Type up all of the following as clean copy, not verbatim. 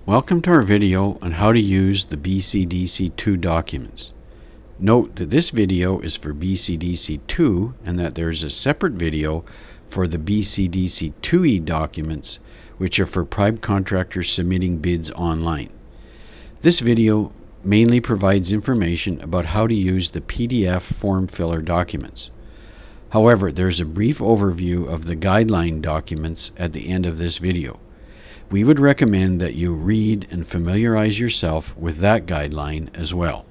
Welcome to our video on how to use the BCDC2 documents. Note that this video is for BCDC2 and that there is a separate video for the BCDC2E documents, which are for prime contractors submitting bids online. This video mainly provides information about how to use the PDF form filler documents. However, there is a brief overview of the guideline documents at the end of this video. We would recommend that you read and familiarize yourself with that guideline as well.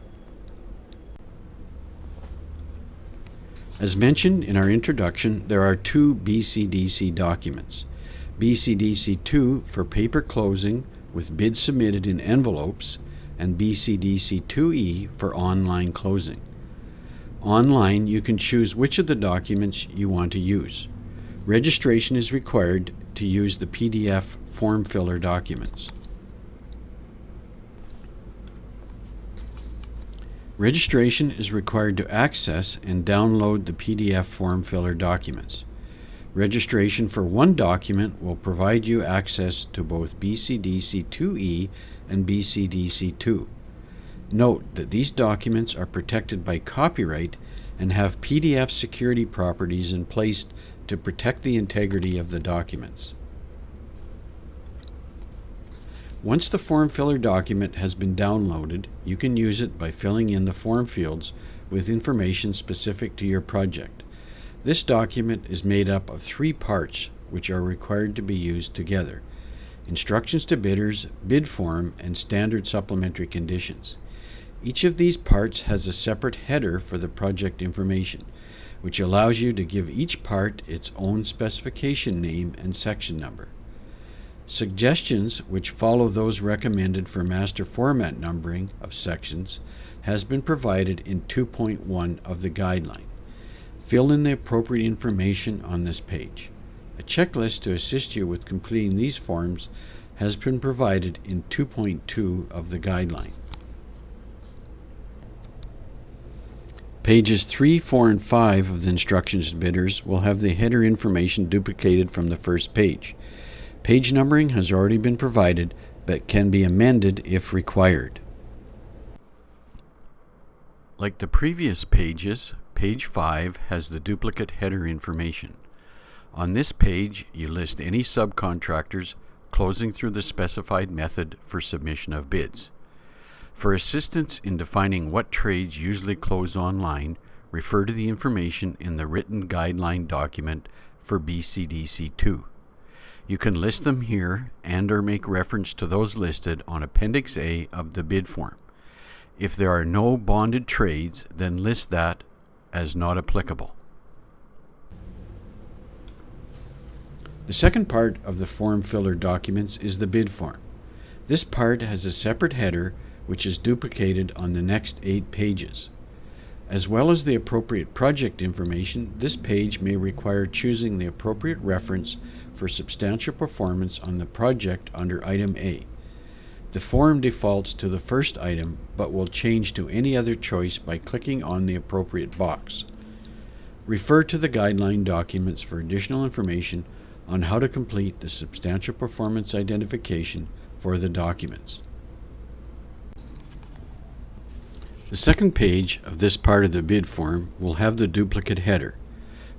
As mentioned in our introduction, there are two BCDC documents. BCDC2 for paper closing with bids submitted in envelopes, and BCDC2E for online closing. Online, you can choose which of the documents you want to use. Registration is required to use the PDF form filler documents. Registration is required to access and download the PDF form filler documents. Registration for one document will provide you access to both BCDC2E and BCDC2. Note that these documents are protected by copyright and have PDF security properties in place to protect the integrity of the documents. Once the form filler document has been downloaded, you can use it by filling in the form fields with information specific to your project. This document is made up of three parts which are required to be used together: instructions to bidders, bid form, and standard supplementary conditions. Each of these parts has a separate header for the project information, which allows you to give each part its own specification name and section number. Suggestions, which follow those recommended for master format numbering of sections, has been provided in 2.1 of the guideline. Fill in the appropriate information on this page. A checklist to assist you with completing these forms has been provided in 2.2 of the guideline. Pages 3, 4, and 5 of the instructions to bidders will have the header information duplicated from the first page. Page numbering has already been provided, but can be amended if required. Like the previous pages, page 5 has the duplicate header information. On this page, you list any subcontractors closing through the specified method for submission of bids. For assistance in defining what trades usually close online, refer to the information in the written guideline document for BCDC2. You can list them here and/or make reference to those listed on Appendix A of the bid form. If there are no bonded trades, then list that as not applicable. The second part of the form filler documents is the bid form. This part has a separate header which is duplicated on the next 8 pages. As well as the appropriate project information, this page may require choosing the appropriate reference for substantial performance on the project under Item A. The form defaults to the first item, but will change to any other choice by clicking on the appropriate box. Refer to the guideline documents for additional information on how to complete the substantial performance identification for the documents. The second page of this part of the bid form will have the duplicate header.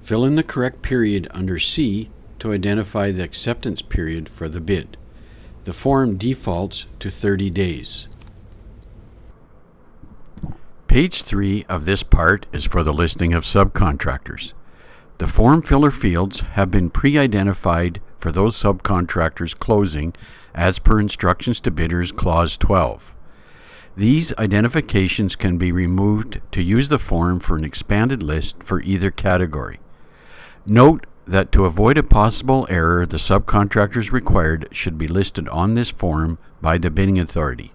Fill in the correct period under C to identify the acceptance period for the bid. The form defaults to 30 days. Page 3 of this part is for the listing of subcontractors. The form filler fields have been pre-identified for those subcontractors closing as per instructions to bidders clause 12. These identifications can be removed to use the form for an expanded list for either category. Note that to avoid a possible error, the subcontractors required should be listed on this form by the bidding authority.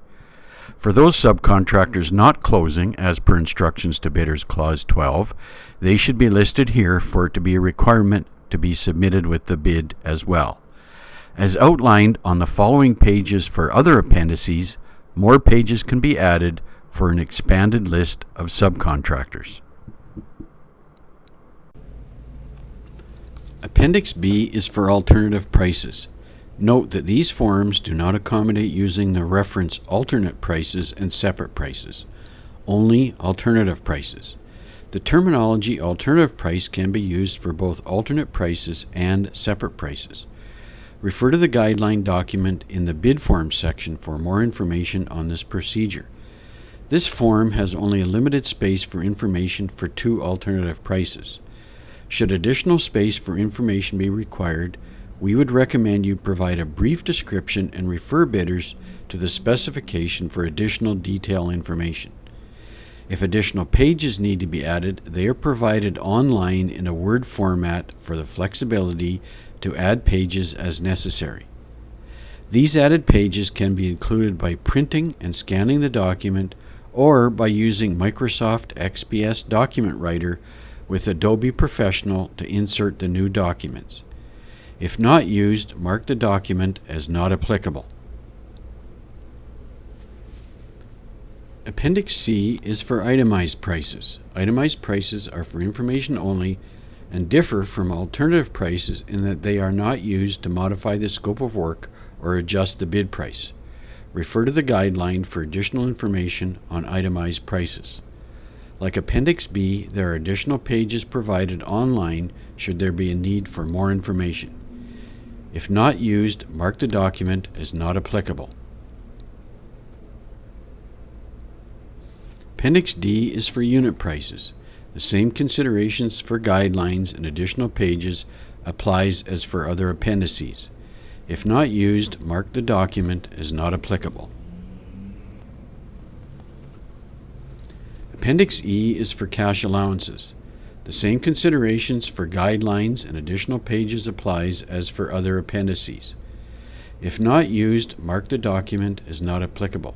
For those subcontractors not closing as per instructions to bidders clause 12, they should be listed here for it to be a requirement to be submitted with the bid as well. As outlined on the following pages for other appendices, more pages can be added for an expanded list of subcontractors. Appendix B is for alternative prices. Note that these forms do not accommodate using the reference alternate prices and separate prices, only alternative prices. The terminology alternative price can be used for both alternate prices and separate prices. Refer to the guideline document in the bid form section for more information on this procedure. This form has only a limited space for information for two alternative prices. Should additional space for information be required, we would recommend you provide a brief description and refer bidders to the specification for additional detail information. If additional pages need to be added, they are provided online in a Word format for the flexibility to add pages as necessary. These added pages can be included by printing and scanning the document or by using Microsoft XPS Document Writer with Adobe Professional to insert the new documents. If not used, mark the document as not applicable. Appendix C is for itemized prices. Itemized prices are for information only and differ from alternative prices in that they are not used to modify the scope of work or adjust the bid price. Refer to the guideline for additional information on itemized prices. Like Appendix B, there are additional pages provided online should there be a need for more information. If not used, mark the document as not applicable. Appendix D is for unit prices. The same considerations for guidelines and additional pages applies as for other appendices. If not used, mark the document as not applicable. Appendix E is for cash allowances. The same considerations for guidelines and additional pages applies as for other appendices. If not used, mark the document as not applicable.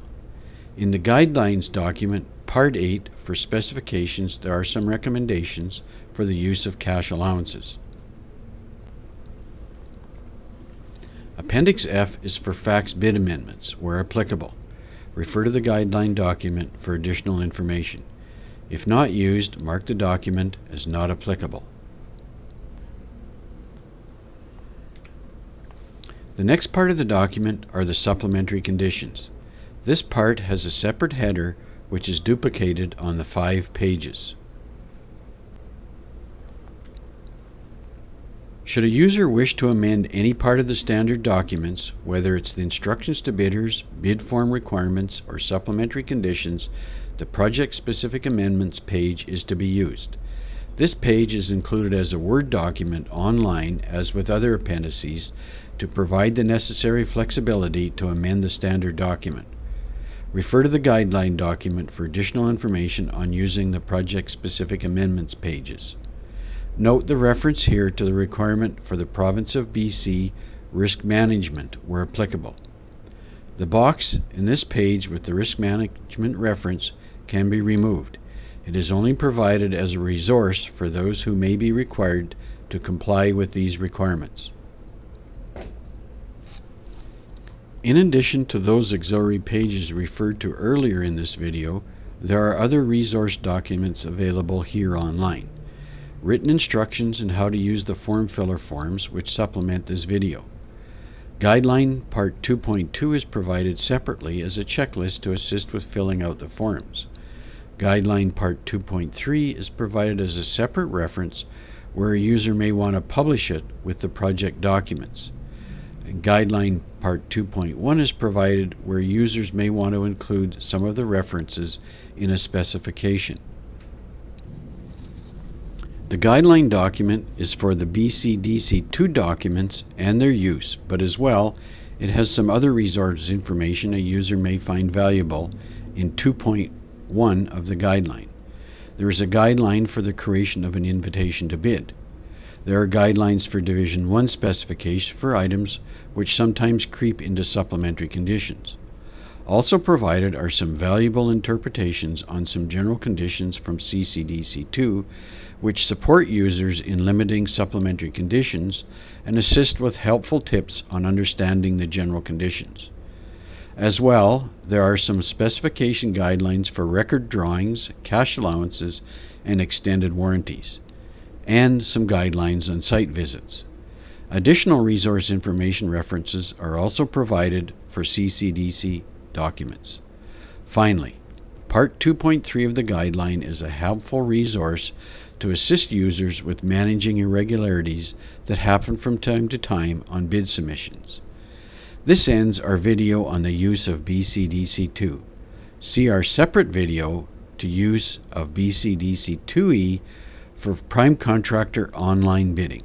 In the Guidelines document, Part 8, for specifications, there are some recommendations for the use of cash allowances. Appendix F is for fax bid amendments, where applicable. Refer to the Guideline document for additional information. If not used, mark the document as not applicable. The next part of the document are the supplementary conditions. This part has a separate header which is duplicated on the 5 pages. Should a user wish to amend any part of the standard documents, whether it's the instructions to bidders, bid form requirements, or supplementary conditions, the project-specific amendments page is to be used. This page is included as a Word document online, as with other appendices, to provide the necessary flexibility to amend the standard document. Refer to the Guideline document for additional information on using the project-specific amendments pages. Note the reference here to the requirement for the province of BC risk management where applicable. The box in this page with the risk management reference can be removed. It is only provided as a resource for those who may be required to comply with these requirements. In addition to those auxiliary pages referred to earlier in this video, there are other resource documents available here online. Written instructions on how to use the form filler forms which supplement this video. Guideline Part 2.2 is provided separately as a checklist to assist with filling out the forms. Guideline Part 2.3 is provided as a separate reference where a user may want to publish it with the project documents. And Guideline Part 2.1 is provided where users may want to include some of the references in a specification. The Guideline document is for the BCDC2 documents and their use, but as well, it has some other resource information a user may find valuable in 2.1 of the Guideline. There is a guideline for the creation of an invitation to bid. There are guidelines for Division 1 specification for items which sometimes creep into supplementary conditions. Also provided are some valuable interpretations on some general conditions from BCDC2 which support users in limiting supplementary conditions and assist with helpful tips on understanding the general conditions. As well, there are some specification guidelines for record drawings, cash allowances, and extended warranties, and some guidelines on site visits. Additional resource information references are also provided for BCDC documents. Finally, Part 2.3 of the guideline is a helpful resource to assist users with managing irregularities that happen from time to time on bid submissions. This ends our video on the use of BCDC2. See our separate video to use of BCDC2E for prime contractor online bidding.